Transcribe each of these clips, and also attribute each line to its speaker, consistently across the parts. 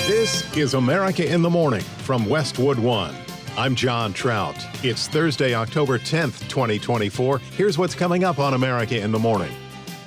Speaker 1: This is America in the Morning from Westwood One. I'm John Trout. It's Thursday, October 10th, 2024. Here's what's coming up on America in the Morning.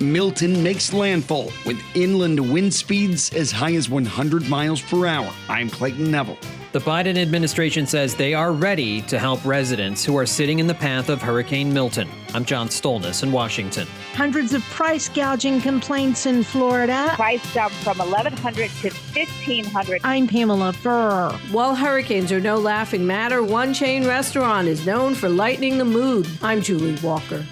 Speaker 2: Milton makes landfall with inland wind speeds as high as 100 miles per hour. I'm Clayton Neville.
Speaker 3: The Biden administration says they are ready to help residents who are sitting in the path of Hurricane Milton. I'm John Stolnis in Washington.
Speaker 4: Hundreds of price gouging complaints in Florida.
Speaker 5: Price jumped from $1,100 to $1,500.
Speaker 4: I'm Pamela Furr.
Speaker 6: While hurricanes are no laughing matter, one chain restaurant is known for lightening the mood. I'm Julie Walker.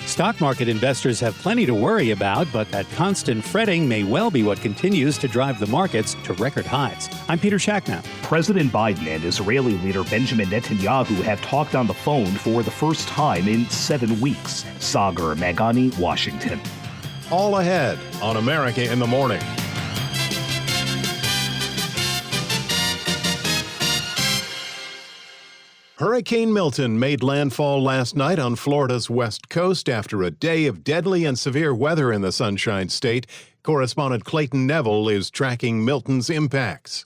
Speaker 7: Stock market investors have plenty to worry about, but that constant fretting may well be what continues to drive the markets to record highs. I'm Peter Schacknow.
Speaker 8: President Biden and Israeli leader Benjamin Netanyahu have talked on the phone for the first time in 7 weeks. Sagar Magani, Washington.
Speaker 1: All ahead on America in the Morning. Hurricane Milton made landfall last night on Florida's west coast after a day of deadly and severe weather in the Sunshine State. Correspondent Clayton Neville is tracking Milton's impacts.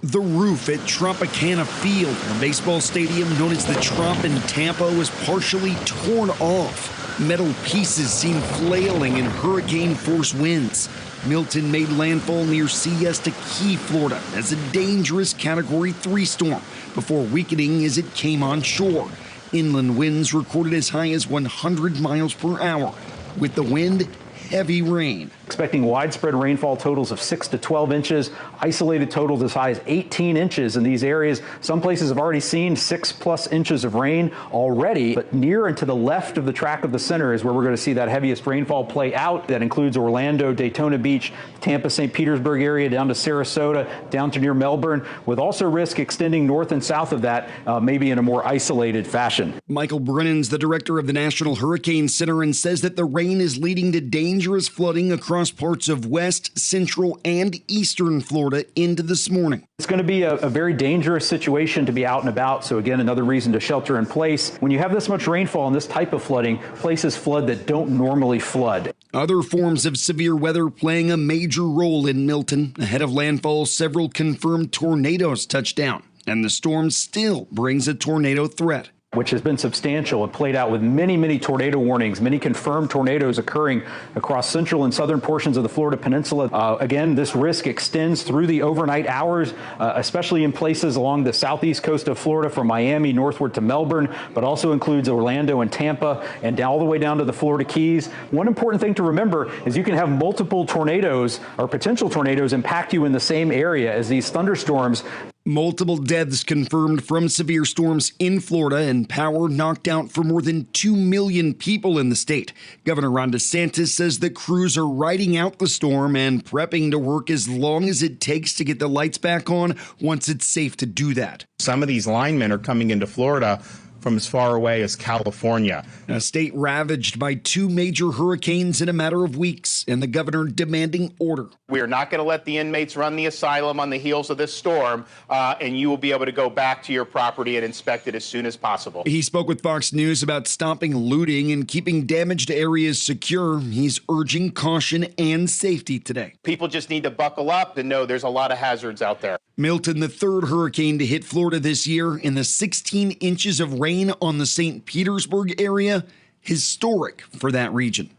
Speaker 2: The roof at Tropicana Field, a baseball stadium known as the Trop in Tampa, was partially torn off. Metal pieces seen flailing in hurricane-force winds. Milton made landfall near Siesta Key, Florida, as a dangerous Category 3 storm before weakening as it came on shore. Inland winds recorded as high as 100 miles per hour. With the wind, heavy rain.
Speaker 9: Expecting widespread rainfall totals of 6 to 12 inches, isolated totals as high as 18 inches in these areas. Some places have already seen 6+ inches of rain already, but near and to the left of the track of the center is where we're going to see that heaviest rainfall play out. That includes Orlando, Daytona Beach, Tampa, St. Petersburg area, down to Sarasota, down to near Melbourne, with also risk extending north and south of that, maybe in a more isolated fashion.
Speaker 2: Michael Brennan's the director of the National Hurricane Center and says that the rain is leading to dangerous flooding across parts of west, central, and eastern Florida into this morning.
Speaker 9: It's going to be a very dangerous situation to be out and about. So again, another reason to shelter in place. When you have this much rainfall and this type of flooding, places flood that don't normally flood.
Speaker 2: Other forms of severe weather playing a major role in Milton. Ahead of landfall, several confirmed tornadoes touched down, and the storm still brings a tornado threat,
Speaker 9: which has been substantial and played out with many, many tornado warnings, many confirmed tornadoes occurring across central and southern portions of the Florida Peninsula. Again, this risk extends through the overnight hours, especially in places along the southeast coast of Florida from Miami northward to Melbourne, but also includes Orlando and Tampa and all the way down to the Florida Keys. One important thing to remember is you can have multiple tornadoes or potential tornadoes impact you in the same area as these thunderstorms.
Speaker 2: Multiple deaths confirmed from severe storms in Florida and power knocked out for more than 2 million people in the state. Governor Ron DeSantis says that crews are riding out the storm and prepping to work as long as it takes to get the lights back on once it's safe to do that.
Speaker 10: Some of these linemen are coming into Florida from as far away as California.
Speaker 2: A state ravaged by 2 major hurricanes in a matter of weeks, and the governor demanding order.
Speaker 11: We are not going to let the inmates run the asylum on the heels of this storm, and you will be able to go back to your property and inspect it as soon as possible.
Speaker 2: He spoke with Fox News about stopping looting and keeping damaged areas secure. He's urging caution and safety today.
Speaker 11: People just need to buckle up and know there's a lot of hazards out there.
Speaker 2: Milton, the third hurricane to hit Florida this year, and the 16 inches of rain on the St. Petersburg area, historic for that region.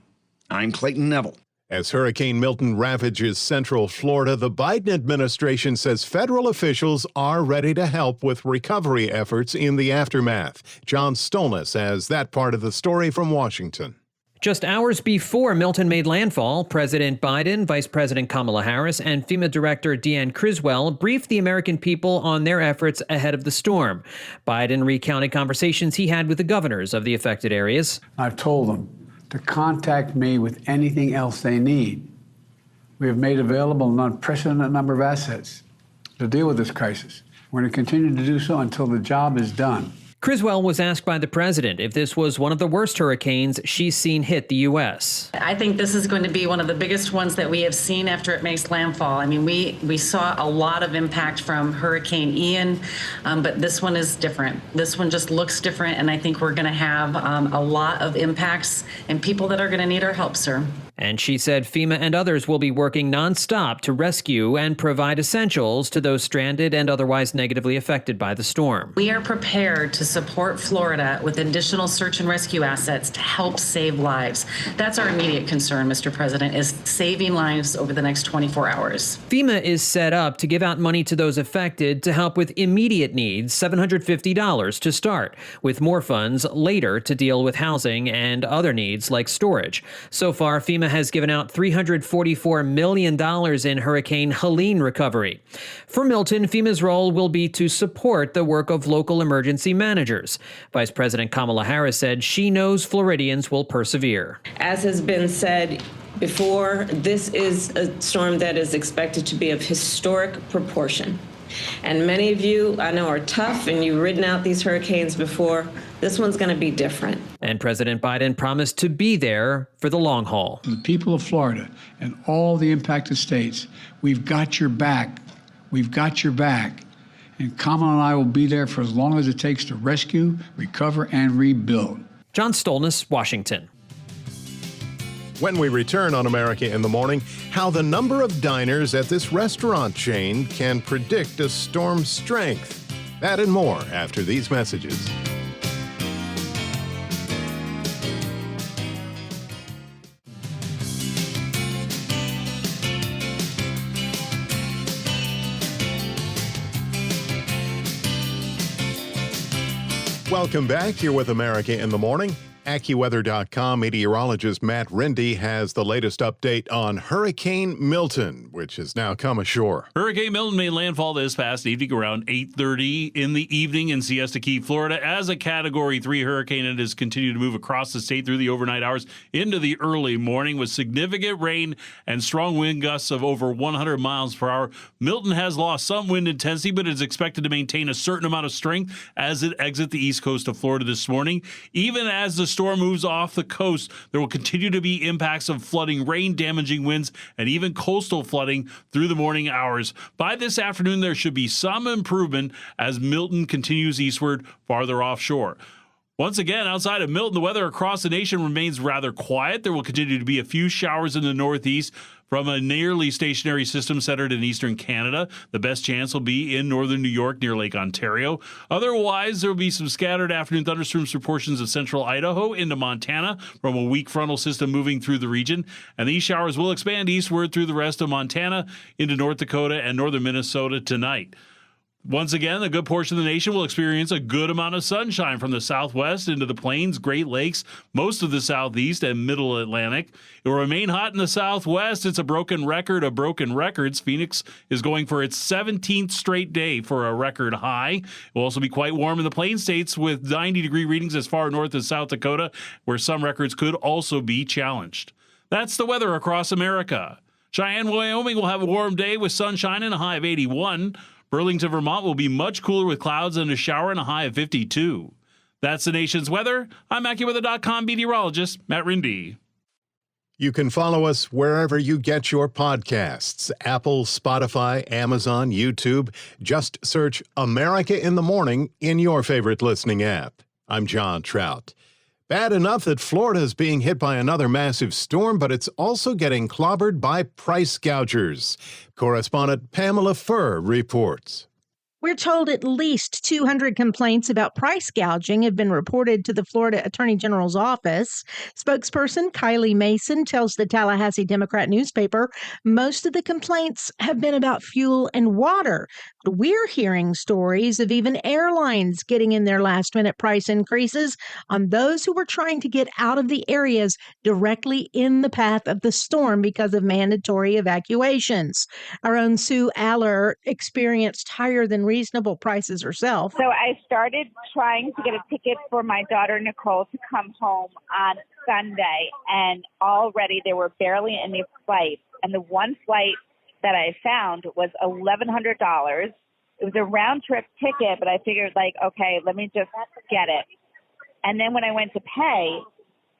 Speaker 2: I'm Clayton Neville.
Speaker 1: As Hurricane Milton ravages central Florida, the Biden administration says federal officials are ready to help with recovery efforts in the aftermath. John Stolnis has that part of the story from Washington.
Speaker 3: Just hours before Milton made landfall, President Biden, Vice President Kamala Harris, and FEMA Director Deanne Criswell briefed the American people on their efforts ahead of the storm. Biden recounted conversations he had with the governors of the affected areas.
Speaker 12: I've told them to contact me with anything else they need. We have made available an unprecedented number of assets to deal with this crisis. We're going to continue to do so until the job is done.
Speaker 3: Criswell was asked by the president if this was one of the worst hurricanes she's seen hit the U.S.
Speaker 13: I think this is going to be one of the biggest ones that we have seen after it makes landfall. I mean, we saw a lot of impact from Hurricane Ian, but this one is different. This one just looks different, and I think we're going to have a lot of impacts and people that are going to need our help, sir.
Speaker 3: And she said FEMA and others will be working nonstop to rescue and provide essentials to those stranded and otherwise negatively affected by the storm.
Speaker 13: We are prepared to support Florida with additional search and rescue assets to help save lives. That's our immediate concern, Mr. President, is saving lives over the next 24 hours.
Speaker 3: FEMA is set up to give out money to those affected to help with immediate needs, $750 to start, with more funds later to deal with housing and other needs like storage. So far, FEMA has given out $344 million in Hurricane Helene recovery. For Milton, FEMA's role will be to support the work of local emergency managers. Vice President Kamala Harris said she knows Floridians will persevere.
Speaker 14: As has been said before, this is a storm that is expected to be of historic proportion. And many of you, I know, are tough, and you've ridden out these hurricanes before. This one's going to be different.
Speaker 3: And President Biden promised to be there for the long haul.
Speaker 12: The people of Florida and all the impacted states, we've got your back. We've got your back. And Kamala and I will be there for as long as it takes to rescue, recover, and rebuild.
Speaker 3: John Stolnis, Washington.
Speaker 1: When we return on America in the Morning, how the number of diners at this restaurant chain can predict a storm's strength. That and more after these messages. Welcome back. You're with America in the Morning. AccuWeather.com meteorologist Matt Rindy has the latest update on Hurricane Milton, which has now come ashore.
Speaker 15: Hurricane Milton made landfall this past evening around 8:30 in the evening in Siesta Key, Florida. As a Category 3 hurricane, it has continued to move across the state through the overnight hours into the early morning with significant rain and strong wind gusts of over 100 miles per hour. Milton has lost some wind intensity, but is expected to maintain a certain amount of strength as it exits the east coast of Florida this morning. Even as the storm moves off the coast, there will continue to be impacts of flooding, rain, damaging winds, and even coastal flooding through the morning hours. By this afternoon, there should be some improvement as Milton continues eastward farther offshore. Once again, outside of Milton, the weather across the nation remains rather quiet. There will continue to be a few showers in the northeast from a nearly stationary system centered in eastern Canada. The best chance will be in northern New York near Lake Ontario. Otherwise, there will be some scattered afternoon thunderstorms for portions of central Idaho into Montana from a weak frontal system moving through the region. And these showers will expand eastward through the rest of Montana into North Dakota and northern Minnesota tonight. Once again, a good portion of the nation will experience a good amount of sunshine from the southwest into the plains, Great Lakes, most of the southeast, and middle Atlantic. It will remain hot in the southwest. It's a broken record of broken records. Phoenix is going for its 17th straight day for a record high. It will also be quite warm in the plain states with 90-degree readings as far north as South Dakota, where some records could also be challenged. That's the weather across America. Cheyenne, Wyoming will have a warm day with sunshine and a high of 81. Burlington, Vermont will be much cooler with clouds and a shower and a high of 52. That's the nation's weather. I'm AccuWeather.com meteorologist Matt Rindy.
Speaker 1: You can follow us wherever you get your podcasts. Apple, Spotify, Amazon, YouTube. Just search America in the Morning in your favorite listening app. I'm John Trout. Bad enough that Florida is being hit by another massive storm, but it's also getting clobbered by price gougers. Correspondent Pamela Furr reports.
Speaker 4: We're told at least 200 complaints about price gouging have been reported to the Florida Attorney General's office. Spokesperson Kylie Mason tells the Tallahassee Democrat newspaper most of the complaints have been about fuel and water. But we're hearing stories of even airlines getting in their last-minute price increases on those who were trying to get out of the areas directly in the path of the storm because of mandatory evacuations. Our own Sue Aller experienced higher than reasonable prices herself.
Speaker 5: So I started trying to get a ticket for my daughter Nicole to come home on Sunday, and already there were barely any flights. And the one flight that I found was $1,100. It was a round trip ticket, but I figured okay, let me just get it. And then when I went to pay,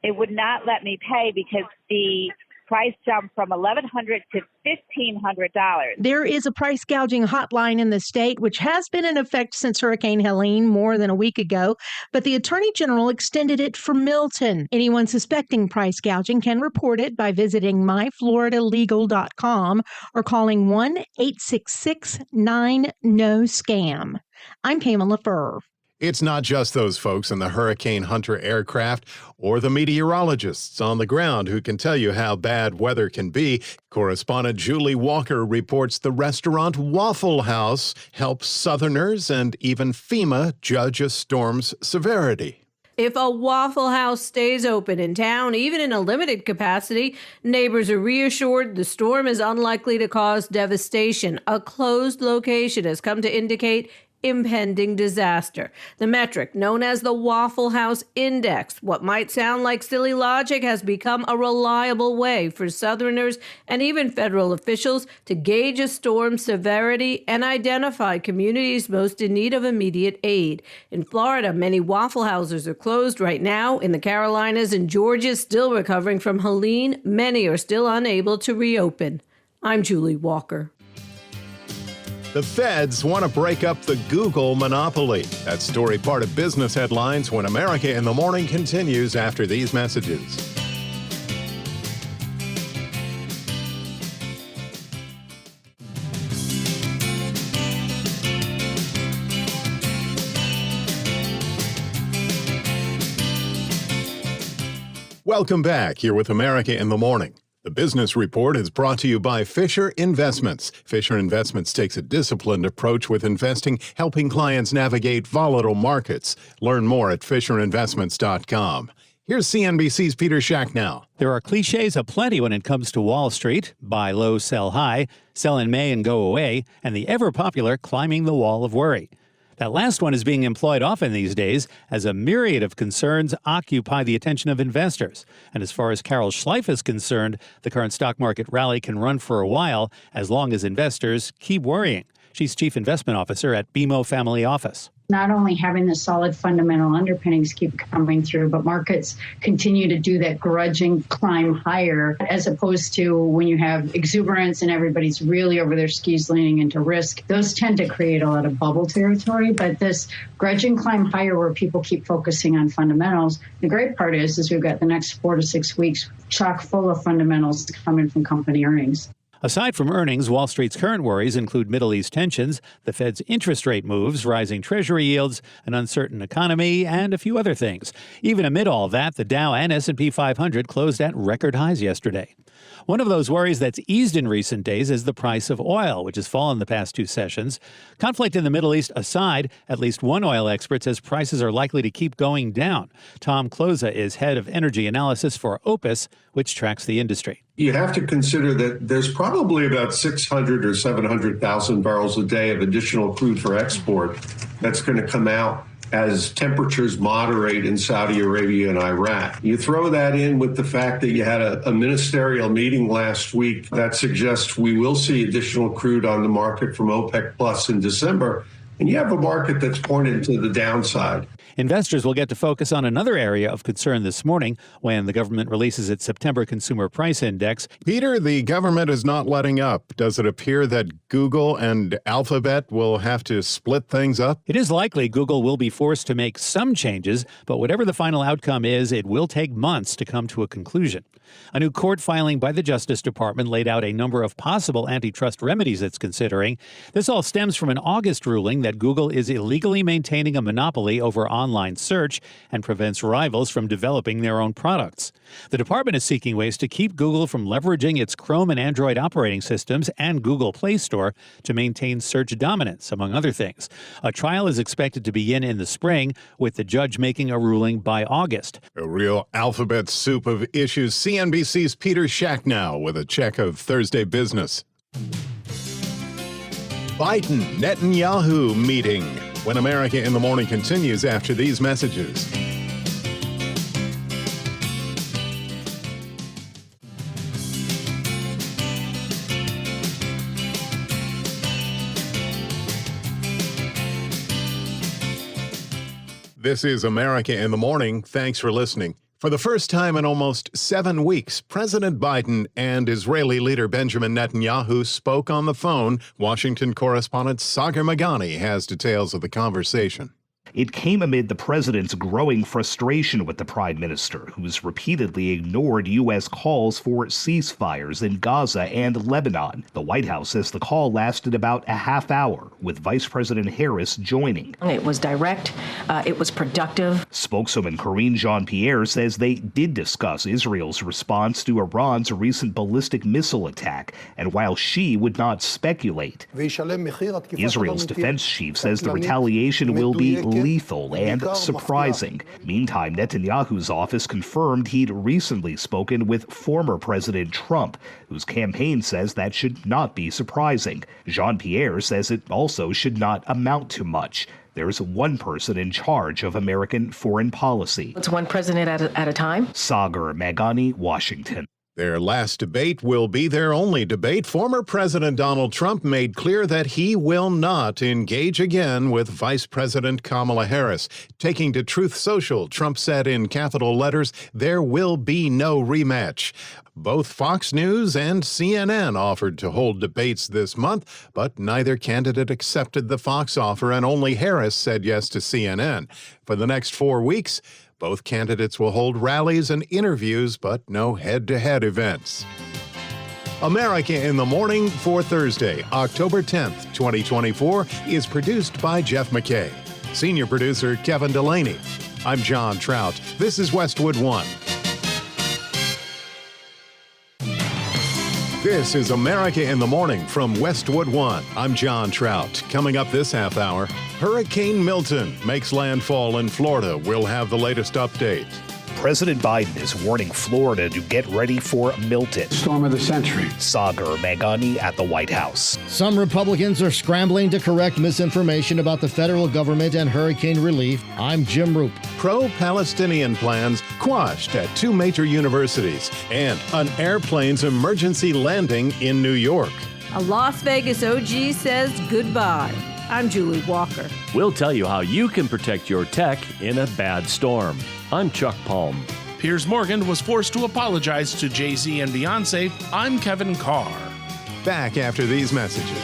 Speaker 5: it would not let me pay because the price jumped from $1,100 to $1,500.
Speaker 4: There is a price gouging hotline in the state, which has been in effect since Hurricane Helene more than a week ago, but the Attorney General extended it for Milton. Anyone suspecting price gouging can report it by visiting myfloridalegal.com or calling 1-866-9-NO-SCAM. I'm Pamela Furr.
Speaker 1: It's not just those folks in the Hurricane Hunter aircraft or the meteorologists on the ground who can tell you how bad weather can be. Correspondent Julie Walker reports the restaurant Waffle House helps Southerners and even FEMA judge a storm's severity.
Speaker 6: If a Waffle House stays open in town, even in a limited capacity, neighbors are reassured the storm is unlikely to cause devastation. A closed location has come to indicate impending disaster. The metric, known as the Waffle House Index, what might sound like silly logic, has become a reliable way for Southerners and even federal officials to gauge a storm's severity and identify communities most in need of immediate aid. In Florida, many Waffle Houses are closed right now. In the Carolinas and Georgia, still recovering from Helene, many are still unable to reopen. I'm Julie Walker.
Speaker 1: The feds want to break up the Google monopoly. That story part of business headlines when America in the Morning continues after these messages. Welcome back here with America in the Morning. The Business Report is brought to you by Fisher Investments. Fisher Investments takes a disciplined approach with investing, helping clients navigate volatile markets. Learn more at FisherInvestments.com. Here's CNBC's Peter Schacknow.
Speaker 7: There are cliches aplenty when it comes to Wall Street. Buy low, sell high, sell in May and go away, and the ever-popular climbing the wall of worry. That last one is being employed often these days as a myriad of concerns occupy the attention of investors. And as far as Carol Schleif is concerned, the current stock market rally can run for a while as long as investors keep worrying. She's Chief Investment Officer at BMO Family Office.
Speaker 16: Not only having the solid fundamental underpinnings keep coming through, but markets continue to do that grudging climb higher, as opposed to when you have exuberance and everybody's really over their skis leaning into risk. Those tend to create a lot of bubble territory, but this grudging climb higher where people keep focusing on fundamentals, the great part is we've got the next 4 to 6 weeks chock full of fundamentals coming from company earnings.
Speaker 7: Aside from earnings, Wall Street's current worries include Middle East tensions, the Fed's interest rate moves, rising Treasury yields, an uncertain economy, and a few other things. Even amid all that, the Dow and S&P 500 closed at record highs yesterday. One of those worries that's eased in recent days is the price of oil, which has fallen the past 2 sessions. Conflict in the Middle East aside, at least one oil expert says prices are likely to keep going down. Tom Kloza is head of energy analysis for Opus, which tracks the industry.
Speaker 17: You have to consider that there's probably about 600 or 700,000 barrels a day of additional crude for export that's going to come out as temperatures moderate in Saudi Arabia and Iraq. You throw that in with the fact that you had a ministerial meeting last week that suggests we will see additional crude on the market from OPEC Plus in December, and you have a market that's pointed to the downside.
Speaker 7: Investors will get to focus on another area of concern this morning when the government releases its September Consumer Price Index.
Speaker 1: Peter, the government is not letting up. Does it appear that Google and Alphabet will have to split things up?
Speaker 7: It is likely Google will be forced to make some changes, but whatever the final outcome is, it will take months to come to a conclusion. A new court filing by the Justice Department laid out a number of possible antitrust remedies it's considering. This all stems from an August ruling that Google is illegally maintaining a monopoly over online search and prevents rivals from developing their own products. The department is seeking ways to keep Google from leveraging its Chrome and Android operating systems and Google Play Store to maintain search dominance, among other things. A trial is expected to begin in the spring, with the judge making a ruling by August.
Speaker 1: A real alphabet soup of issues. CNBC's Peter Schacknow with a check of Thursday business. Biden-Netanyahu meeting. When America in the Morning continues after these messages. This is America in the Morning. Thanks for listening. For the first time in almost 7 weeks, President Biden and Israeli leader Benjamin Netanyahu spoke on the phone. Washington correspondent Sagar Magani has details of the conversation.
Speaker 8: It came amid the president's growing frustration with the prime minister, who's repeatedly ignored U.S. calls for ceasefires in Gaza and Lebanon. The White House says the call lasted about a half hour, with Vice President Harris joining.
Speaker 18: It was direct. It was productive.
Speaker 8: Spokeswoman Karine Jean-Pierre says they did discuss Israel's response to Iran's recent ballistic missile attack, and while she would not speculate, Israel's defense chief says the retaliation will be lethal and surprising. Meantime, Netanyahu's office confirmed he'd recently spoken with former President Trump, whose campaign says that should not be surprising. Jean-Pierre says it also should not amount to much. There's one person in charge of American foreign policy.
Speaker 18: It's one president at a time.
Speaker 8: Sagar Magani, Washington.
Speaker 1: Their last debate will be their only debate. Former President Donald Trump made clear that he will not engage again with Vice President Kamala Harris. Taking to Truth Social, Trump said in capital letters, there will be no rematch. Both Fox News and CNN offered to hold debates this month, but neither candidate accepted the Fox offer, and only Harris said yes to CNN. For the next 4 weeks, both candidates will hold rallies and interviews, but no head-to-head events. America in the Morning for Thursday, October 10th, 2024, is produced by Jeff McKay. Senior producer Kevin Delaney. I'm John Trout. This is Westwood One. This is America in the Morning from Westwood One. I'm John Trout. Coming up this half hour, Hurricane Milton makes landfall in Florida. We'll have the latest update.
Speaker 8: President Biden is warning Florida to get ready for Milton.
Speaker 12: Storm of the century.
Speaker 8: Sagar Magani at the White House.
Speaker 19: Some Republicans are scrambling to correct misinformation about the federal government and hurricane relief. I'm Jim Roop.
Speaker 1: Pro-Palestinian plans quashed at 2 major universities, and an airplane's emergency landing in New York.
Speaker 6: A Las Vegas OG says goodbye. I'm Julie Walker.
Speaker 20: We'll tell you how you can protect your tech in a bad storm. I'm Chuck Palm.
Speaker 21: Piers Morgan was forced to apologize to Jay-Z and Beyonce. I'm Kevin Carr.
Speaker 1: Back after these messages.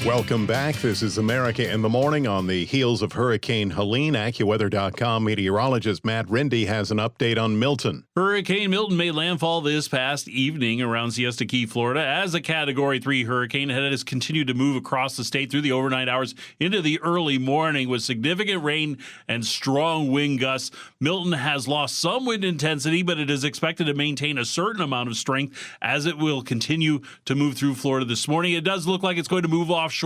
Speaker 1: Welcome back. This is America in the Morning on the heels of Hurricane Helene. AccuWeather.com meteorologist Matt Rindy has an update on Milton.
Speaker 15: Hurricane Milton made landfall this past evening around Siesta Key, Florida, as a Category 3 hurricane. It has continued to move across the state through the overnight hours into the early morning with significant rain and strong wind gusts. Milton has lost some wind intensity, but it is expected to maintain a certain amount of strength as it will continue to move through Florida this morning. It does look like it's going to move offshore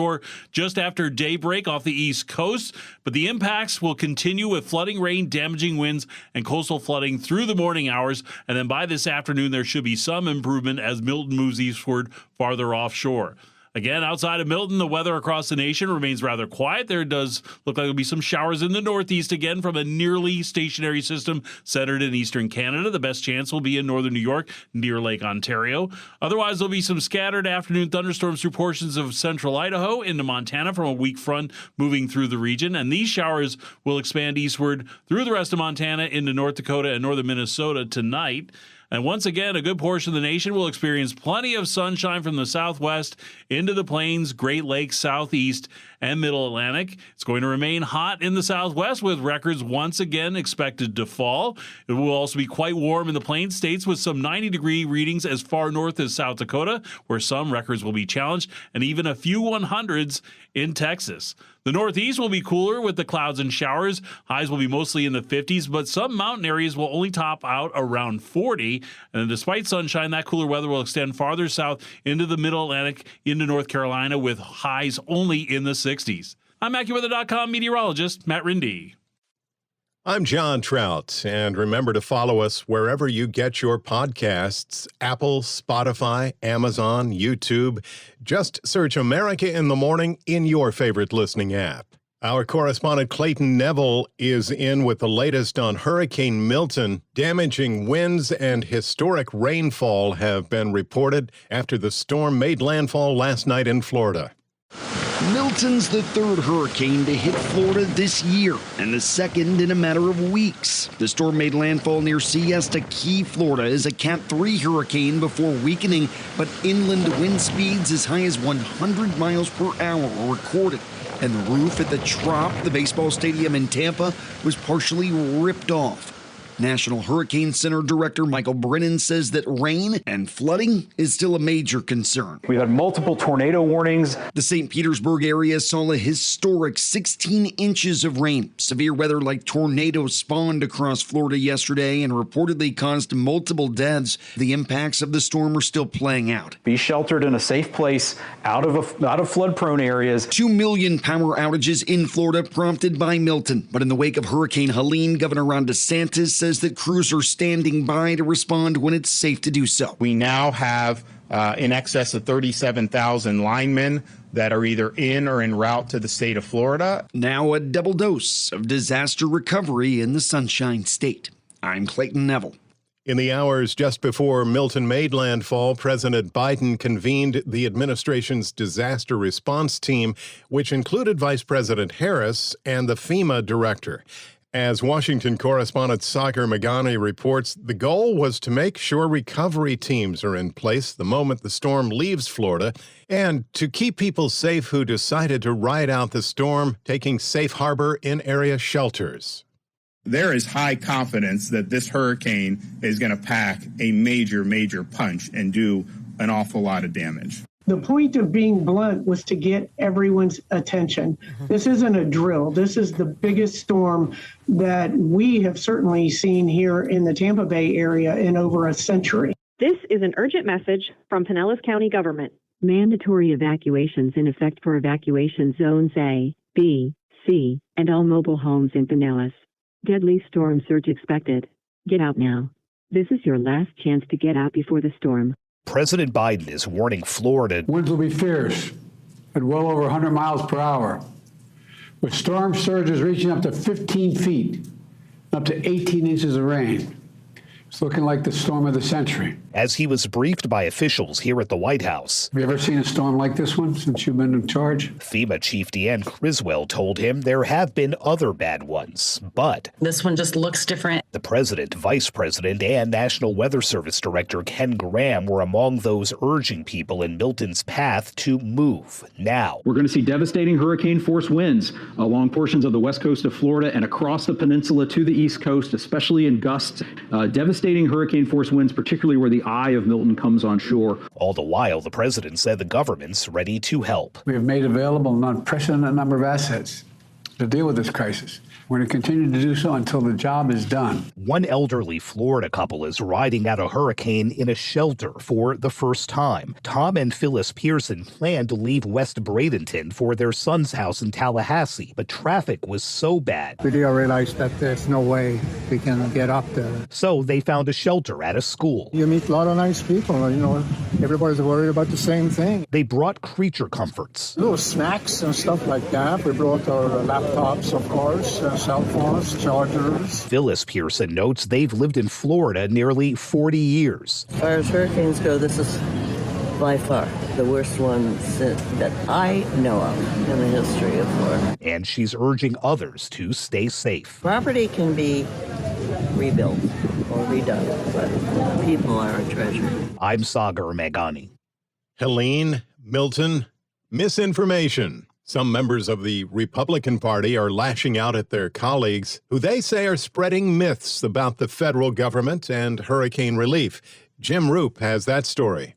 Speaker 15: just after daybreak off the East Coast, but the impacts will continue with flooding, rain, damaging winds, and coastal flooding through the morning hours. And then by this afternoon, there should be some improvement as Milton moves eastward farther offshore. Again, outside of Milton, the weather across the nation remains rather quiet. There does look like there'll be some showers in the northeast again from a nearly stationary system centered in eastern Canada. The best chance will be in northern New York, near Lake Ontario. Otherwise, there'll be some scattered afternoon thunderstorms through portions of central Idaho into Montana from a weak front moving through the region. And these showers will expand eastward through the rest of Montana into North Dakota and northern Minnesota tonight. And once again, a good portion of the nation will experience plenty of sunshine from the southwest into the plains, Great Lakes, southeast, and middle Atlantic. It's going to remain hot in the southwest with records once again expected to fall. It will also be quite warm in the plains states with some 90-degree readings as far north as South Dakota, where some records will be challenged, and even a few 100s in Texas. The northeast will be cooler with the clouds and showers. Highs will be mostly in the 50s, but some mountain areas will only top out around 40. And despite sunshine, that cooler weather will extend farther south into the middle Atlantic, into North Carolina, with highs only in the 60s. I'm AccuWeather.com meteorologist Matt Rindy.
Speaker 1: I'm John Trout, and remember to follow us wherever you get your podcasts: Apple, Spotify, Amazon, YouTube. Just search America in the Morning in your favorite listening app. Our correspondent Clayton Neville is in with the latest on Hurricane Milton. Damaging winds and historic rainfall have been reported after the storm made landfall last night in Florida.
Speaker 2: Milton's the third hurricane to hit Florida this year, and the second in a matter of weeks. The storm made landfall near Siesta Key, Florida, as a Cat 3 hurricane before weakening, but inland wind speeds as high as 100 miles per hour were recorded. And the roof at the Trop, the baseball stadium in Tampa, was partially ripped off. National Hurricane Center Director Michael Brennan says that rain and flooding is still a major concern.
Speaker 9: We've had multiple tornado warnings.
Speaker 2: The St. Petersburg area saw a historic 16 inches of rain. Severe weather like tornadoes spawned across Florida yesterday and reportedly caused multiple deaths. The impacts of the storm are still playing out.
Speaker 9: Be sheltered in a safe place out of flood-prone areas.
Speaker 2: 2 million power outages in Florida prompted by Milton. But in the wake of Hurricane Helene, Governor Ron DeSantis says that crews are standing by to respond when it's safe to do so.
Speaker 10: We now have in excess of 37,000 linemen that are either in or en route to the state of Florida.
Speaker 2: Now a double dose of disaster recovery in the Sunshine State. I'm Clayton Neville.
Speaker 1: In the hours just before Milton made landfall, President Biden convened the administration's disaster response team, which included Vice President Harris and the FEMA director. As Washington correspondent Sagar Meghani reports, the goal was to make sure recovery teams are in place the moment the storm leaves Florida and to keep people safe who decided to ride out the storm, taking safe harbor in area shelters.
Speaker 10: There is high confidence that this hurricane is going to pack a major, major punch and do an awful lot of damage.
Speaker 22: The point of being blunt was to get everyone's attention. This isn't a drill. This is the biggest storm that we have certainly seen here in the Tampa Bay area in over a century.
Speaker 23: This is an urgent message from Pinellas County government. Mandatory evacuations in effect for evacuation zones A, B, C, and all mobile homes in Pinellas. Deadly storm surge expected. Get out now. This is your last chance to get out before the storm.
Speaker 8: President Biden is warning Florida.
Speaker 12: Winds will be fierce at well over 100 miles per hour, with storm surges reaching up to 15 feet, up to 18 inches of rain. It's looking like the storm of the century.
Speaker 8: As he was briefed by officials here at the White House.
Speaker 12: Have you ever seen a storm like this one since you've been in charge?
Speaker 8: FEMA Chief Deanne Criswell told him there have been other bad ones, but
Speaker 13: this one just looks different.
Speaker 8: The president, vice president, and National Weather Service Director Ken Graham were among those urging people in Milton's path to move now.
Speaker 24: We're going to see devastating hurricane-force winds along portions of the west coast of Florida and across the peninsula to the east coast, especially in gusts. Devastating hurricane-force winds, particularly where the eye of Milton comes on shore.
Speaker 8: All the while, the president said the government's ready to help.
Speaker 12: We have made available an unprecedented number of assets to deal with this crisis. We're going to continue to do so until the job is done.
Speaker 8: One elderly Florida couple is riding out a hurricane in a shelter for the first time. Tom and Phyllis Pearson planned to leave West Bradenton for their son's house in Tallahassee, but traffic was so bad.
Speaker 25: We realized that there's no way we can get up there.
Speaker 8: So they found a shelter at a school.
Speaker 25: You meet a lot of nice people, everybody's worried about the same thing.
Speaker 8: They brought creature comforts.
Speaker 25: Little snacks and stuff like that. We brought our laptops, of course, cell phones, chargers.
Speaker 8: Phyllis Pearson notes they've lived in Florida nearly 40 years.
Speaker 26: As far as hurricanes go, this is by far the worst one that I know of in the history of Florida.
Speaker 8: And she's urging others to stay safe.
Speaker 26: Property can be rebuilt or redone, but people are a treasure.
Speaker 8: I'm Sagar Meghani.
Speaker 1: Helene, Milton, misinformation. Some members of the Republican Party are lashing out at their colleagues, who they say are spreading myths about the federal government and hurricane relief. Jim Roop has that story.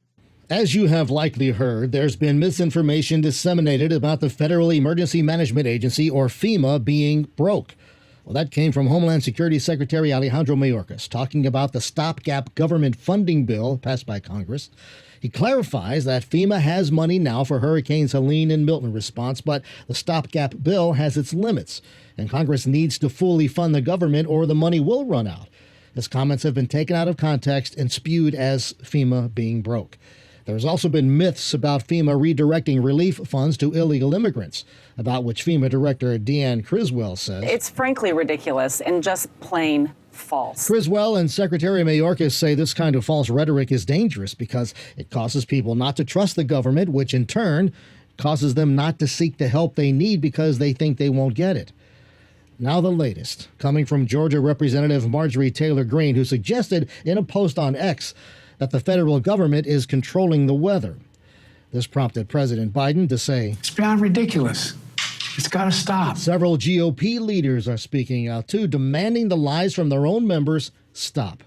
Speaker 19: As you have likely heard, there's been misinformation disseminated about the Federal Emergency Management Agency, or FEMA, being broke. Well, that came from Homeland Security Secretary Alejandro Mayorkas, talking about the stopgap government funding bill passed by Congress. He clarifies that FEMA has money now for Hurricanes Helene and Milton response, but the stopgap bill has its limits, and Congress needs to fully fund the government or the money will run out. His comments have been taken out of context and spewed as FEMA being broke. There's also been myths about FEMA redirecting relief funds to illegal immigrants, about which FEMA Director Deanne Criswell says,
Speaker 3: "It's frankly ridiculous and just plain false."
Speaker 19: Criswell and Secretary Mayorkas say this kind of false rhetoric is dangerous because it causes people not to trust the government, which in turn causes them not to seek the help they need because they think they won't get it. Now the latest, coming from Georgia Representative Marjorie Taylor Greene, who suggested in a post on X that the federal government is controlling the weather. This prompted President Biden to say,
Speaker 12: "It's beyond ridiculous. It's got to stop."
Speaker 19: Several GOP leaders are speaking out, too, demanding the lies from their own members stop.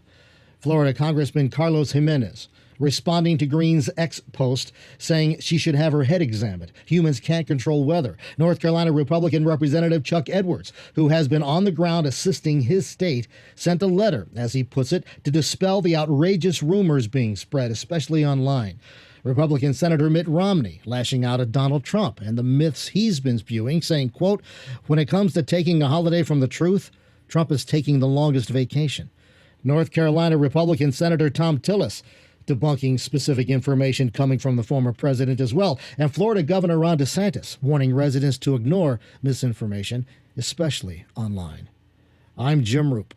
Speaker 19: Florida Congressman Carlos Jimenez responding to Greene's X post, saying she should have her head examined. Humans can't control weather. North Carolina Republican Representative Chuck Edwards, who has been on the ground assisting his state, sent a letter, as he puts it, to dispel the outrageous rumors being spread, especially online. Republican Senator Mitt Romney lashing out at Donald Trump and the myths he's been spewing, saying, quote, "When it comes to taking a holiday from the truth, Trump is taking the longest vacation." North Carolina Republican Senator Tom Tillis debunking specific information coming from the former president as well. And Florida Governor Ron DeSantis warning residents to ignore misinformation, especially online. I'm Jim Roop.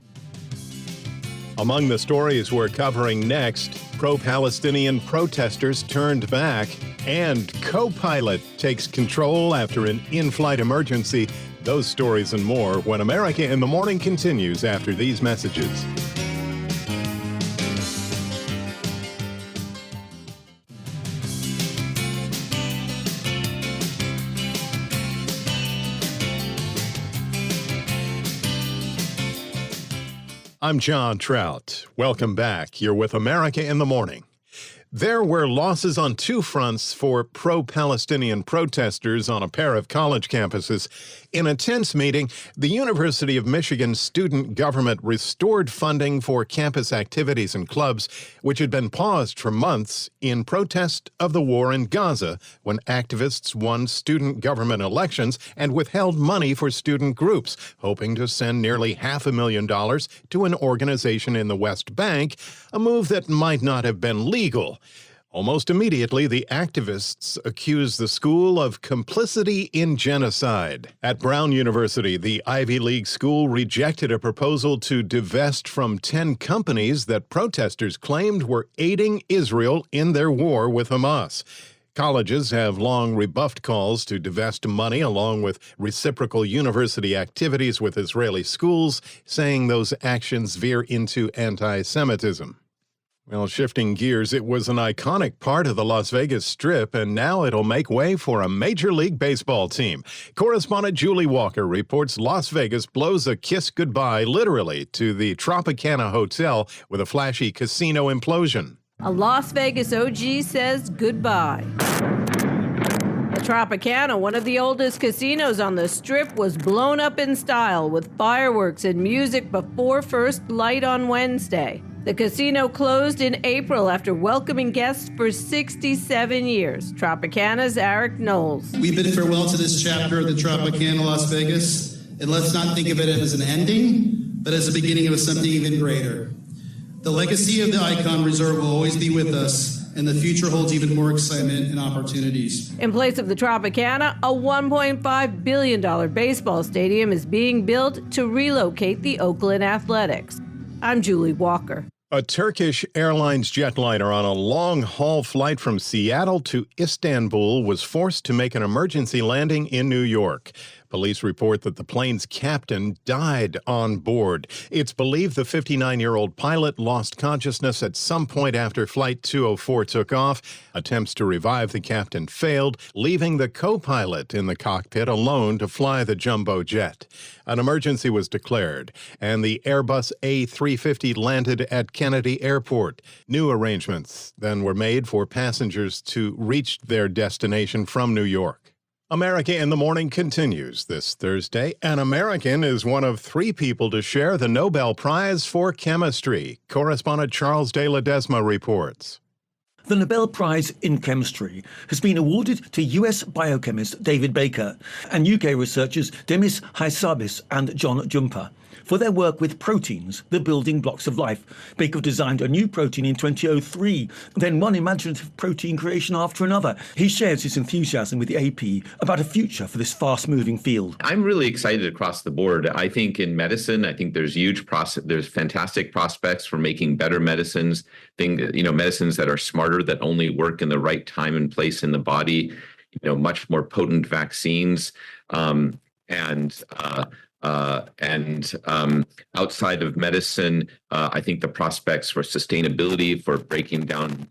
Speaker 1: Among the stories we're covering next, pro-Palestinian protesters turned back, and co-pilot takes control after an in-flight emergency. Those stories and more when America in the Morning continues after these messages. I'm John Trout. Welcome back. You're with America in the Morning. There were losses on two fronts for pro-Palestinian protesters on a pair of college campuses. In a tense meeting, the University of Michigan student government restored funding for campus activities and clubs, which had been paused for months in protest of the war in Gaza, when activists won student government elections and withheld money for student groups, hoping to send nearly $500,000 to an organization in the West Bank, a move that might not have been legal. Almost immediately, the activists accused the school of complicity in genocide. At Brown University, the Ivy League school rejected a proposal to divest from 10 companies that protesters claimed were aiding Israel in their war with Hamas. Colleges have long rebuffed calls to divest money along with reciprocal university activities with Israeli schools, saying those actions veer into anti-Semitism. Well, shifting gears, it was an iconic part of the Las Vegas Strip, and now it'll make way for a Major League Baseball team. Correspondent Julie Walker reports Las Vegas blows a kiss goodbye, literally, to the Tropicana Hotel with a flashy casino implosion.
Speaker 6: A Las Vegas OG says goodbye. The Tropicana, one of the oldest casinos on the Strip, was blown up in style with fireworks and music before first light on Wednesday. The casino closed in April after welcoming guests for 67 years. Tropicana's Eric Knowles.
Speaker 4: We bid farewell to this chapter of the Tropicana Las Vegas, and let's not think of it as an ending, but as the beginning of something even greater. The legacy of the Icon Resort will always be with us, and the future holds even more excitement and opportunities.
Speaker 6: In place of the Tropicana, a $1.5 billion baseball stadium is being built to relocate the Oakland Athletics. I'm Julie Walker.
Speaker 1: A Turkish Airlines jetliner on a long-haul flight from Seattle to Istanbul was forced to make an emergency landing in New York. Police report that the plane's captain died on board. It's believed the 59-year-old pilot lost consciousness at some point after Flight 204 took off. Attempts to revive the captain failed, leaving the co-pilot in the cockpit alone to fly the jumbo jet. An emergency was declared, and the Airbus A350 landed at Kennedy Airport. New arrangements then were made for passengers to reach their destination from New York. America in the Morning continues this Thursday. An American is one of 3 people to share the Nobel Prize for Chemistry. Correspondent Charles De Ledesma reports.
Speaker 5: The Nobel Prize in Chemistry has been awarded to US biochemist David Baker and UK researchers Demis Hassabis and John Jumper. for their work with proteins, the building blocks of life. Baker designed a new protein in 2003, then one imaginative protein creation after another. He shares his enthusiasm with the AP about a future for this fast-moving field.
Speaker 7: I'm really excited across the board. I think in medicine, there's fantastic prospects for making better medicines, medicines that are smarter, that only work in the right time and place in the body, much more potent vaccines, outside of medicine, I think the prospects for sustainability, for breaking down,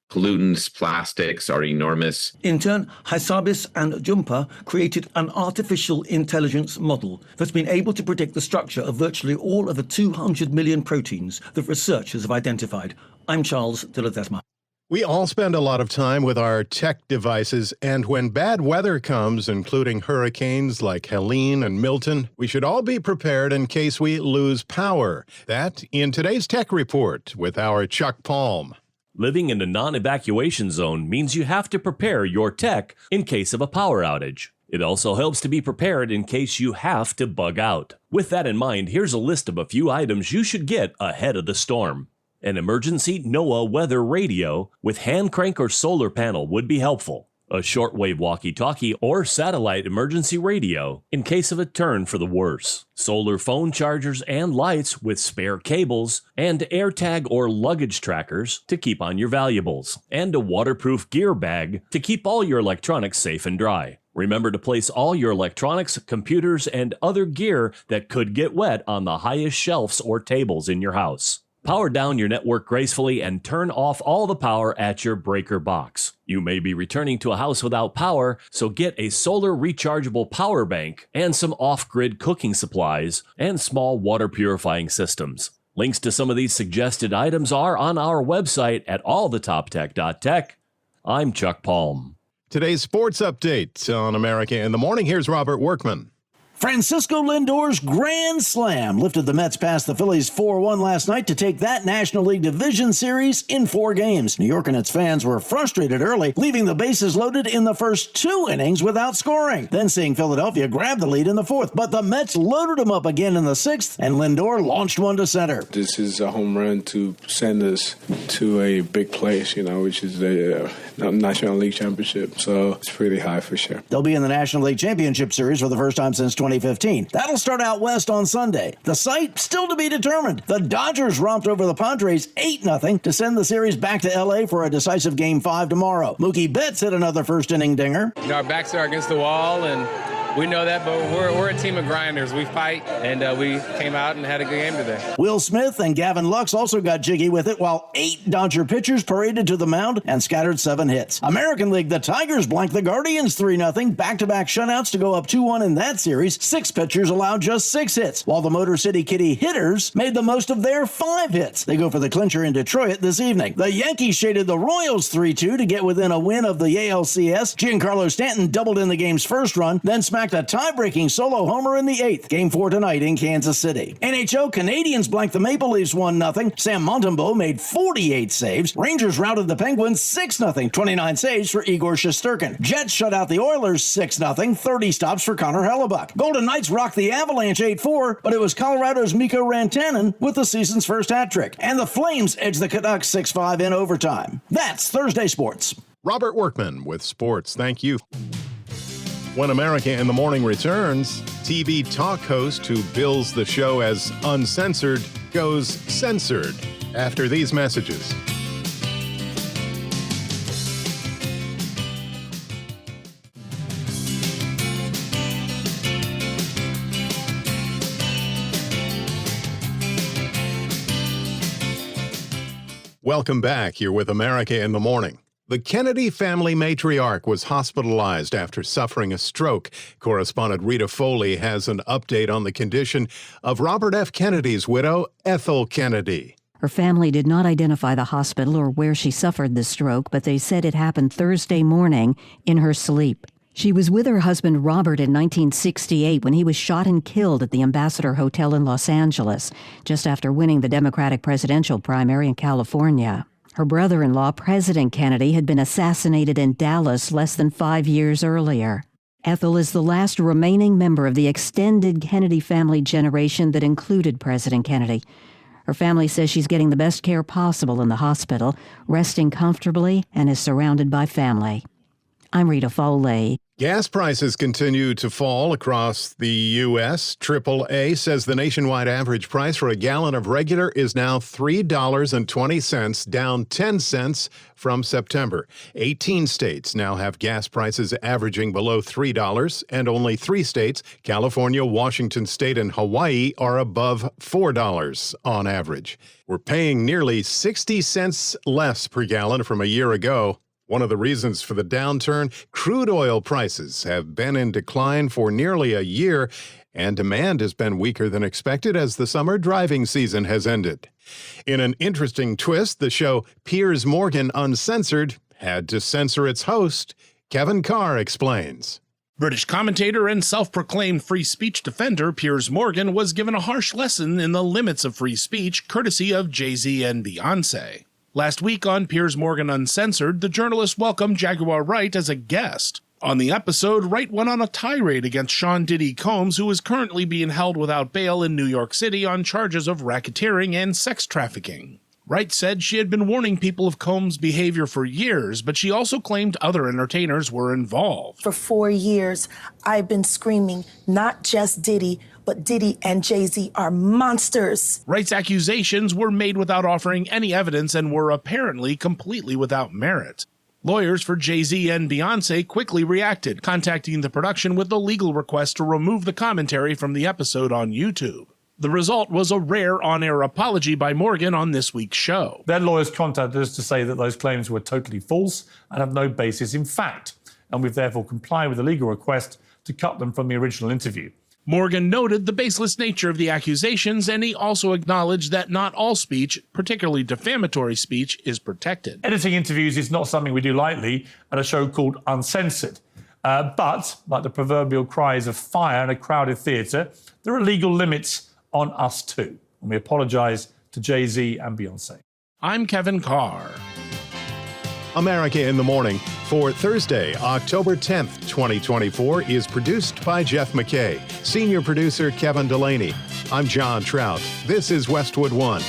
Speaker 7: pollutants, plastics are enormous.
Speaker 5: In turn, Haisabis and Jumpa created an artificial intelligence model that's been able to predict the structure of virtually all of the 200 million proteins that researchers have identified. I'm Charles de Ledesma.
Speaker 1: We all spend a lot of time with our tech devices, and when bad weather comes, including hurricanes like Helene and Milton, we should all be prepared in case we lose power. That in today's Tech Report with our Chuck Palm.
Speaker 20: Living in a non-evacuation zone means you have to prepare your tech in case of a power outage. It also helps to be prepared in case you have to bug out. With that in mind, here's a list of a few items you should get ahead of the storm. An emergency NOAA weather radio with hand crank or solar panel would be helpful. A shortwave walkie-talkie or satellite emergency radio in case of a turn for the worse. Solar phone chargers and lights with spare cables, and AirTag or luggage trackers to keep on your valuables. And a waterproof gear bag to keep all your electronics safe and dry. Remember to place all your electronics, computers, and other gear that could get wet on the highest shelves or tables in your house. Power down your network gracefully and turn off all the power at your breaker box. You may be returning to a house without power, so get a solar rechargeable power bank and some off-grid cooking supplies and small water purifying systems. Links to some of these suggested items are on our website at allthetoptech.tech. I'm Chuck Palm.
Speaker 1: Today's sports update on America in the Morning. Here's Robert Workman.
Speaker 11: Francisco Lindor's grand slam lifted the Mets past the Phillies 4-1 last night to take that National League Division Series in 4 games. New York and its fans were frustrated early, leaving the bases loaded in the first 2 innings without scoring. Then seeing Philadelphia grab the lead in the 4th, but the Mets loaded them up again in the 6th, and Lindor launched one to center.
Speaker 25: This is a home run to send us to a big place, which is the National League Championship. So it's pretty high for sure.
Speaker 11: They'll be in the National League Championship Series for the first time since 2015. That'll start out west on Sunday. The site still to be determined. The Dodgers romped over the Padres 8-0 to send the series back to L.A. for a decisive Game 5 tomorrow. Mookie Betts hit another first-inning dinger.
Speaker 14: Our backs are against the wall, and we know that, but we're a team of grinders. We fight, and we came out and had a good game today.
Speaker 11: Will Smith and Gavin Lux also got jiggy with it, while 8 Dodger pitchers paraded to the mound and scattered 7 hits. American League, the Tigers blanked the Guardians 3-0, back-to-back shutouts to go up 2-1 in that series. 6 pitchers allowed just 6 hits, while the Motor City Kitty hitters made the most of their 5 hits. They go for the clincher in Detroit this evening. The Yankees shaded the Royals 3-2 to get within a win of the ALCS. Giancarlo Stanton doubled in the game's first run, then smacked a tie-breaking solo homer in the 8th. Game 4 tonight in Kansas City. NHL Canadiens blanked the Maple Leafs 1-0. Sam Montembeault made 48 saves. Rangers routed the Penguins 6-0. 29 saves for Igor Shesterkin. Jets shut out the Oilers 6-0. 30 stops for Connor Hellebuck. Golden Knights rocked the Avalanche 8-4, but it was Colorado's Mikko Rantanen with the season's first hat trick. And the Flames edged the Canucks 6-5 in overtime. That's Thursday Sports.
Speaker 1: Robert Workman with sports. Thank you. When America in the Morning returns, TV talk host who bills the show as uncensored goes censored after these messages. Welcome back. You're with America in the Morning. The Kennedy family matriarch was hospitalized after suffering a stroke. Correspondent Rita Foley has an update on the condition of Robert F. Kennedy's widow, Ethel Kennedy.
Speaker 16: Her family did not identify the hospital or where she suffered the stroke, but they said it happened Thursday morning in her sleep. She was with her husband Robert in 1968 when he was shot and killed at the Ambassador Hotel in Los Angeles, just after winning the Democratic presidential primary in California. Her brother-in-law, President Kennedy, had been assassinated in Dallas less than 5 years earlier. Ethel is the last remaining member of the extended Kennedy family generation that included President Kennedy. Her family says she's getting the best care possible in the hospital, resting comfortably, and is surrounded by family. I'm Rita Foley.
Speaker 1: Gas prices continue to fall across the U.S. AAA says the nationwide average price for a gallon of regular is now $3.20, down 10 cents from September. 18 states now have gas prices averaging below $3, and only 3 states, California, Washington State, and Hawaii, are above $4 on average. We're paying nearly 60 cents less per gallon from a year ago. One of the reasons for the downturn, crude oil prices have been in decline for nearly a year, and demand has been weaker than expected as the summer driving season has ended. In an interesting twist, the show Piers Morgan Uncensored had to censor its host. Kevin Carr explains.
Speaker 2: British commentator and self-proclaimed free speech defender Piers Morgan was given a harsh lesson in the limits of free speech, courtesy of Jay-Z and Beyoncé. Last week on Piers Morgan Uncensored, the journalist welcomed Jaguar Wright as a guest. On the episode, Wright went on a tirade against Sean Diddy Combs, who is currently being held without bail in New York City on charges of racketeering and sex trafficking. Wright said she had been warning people of Combs' behavior for years, but she also claimed other entertainers were involved.
Speaker 9: For 4 years, I've been screaming, not just Diddy, but Diddy and Jay-Z are monsters.
Speaker 2: Wright's accusations were made without offering any evidence and were apparently completely without merit. Lawyers for Jay-Z and Beyoncé quickly reacted, contacting the production with a legal request to remove the commentary from the episode on YouTube. The result was a rare on-air apology by Morgan on this week's show.
Speaker 15: Their lawyers contacted us to say that those claims were totally false and have no basis in fact, and we've therefore complied with the legal request to cut them from the original interview.
Speaker 2: Morgan noted the baseless nature of the accusations, and he also acknowledged that not all speech, particularly defamatory speech, is protected.
Speaker 15: Editing interviews is not something we do lightly at a show called Uncensored. But, like the proverbial cries of fire in a crowded theatre, there are legal limits on us too. And we apologise to Jay-Z and Beyoncé.
Speaker 2: I'm Kevin Carr.
Speaker 1: America in the Morning for Thursday, October 10th, 2024 is produced by Jeff McKay. Senior producer Kevin Delaney. I'm John Trout. This is Westwood One.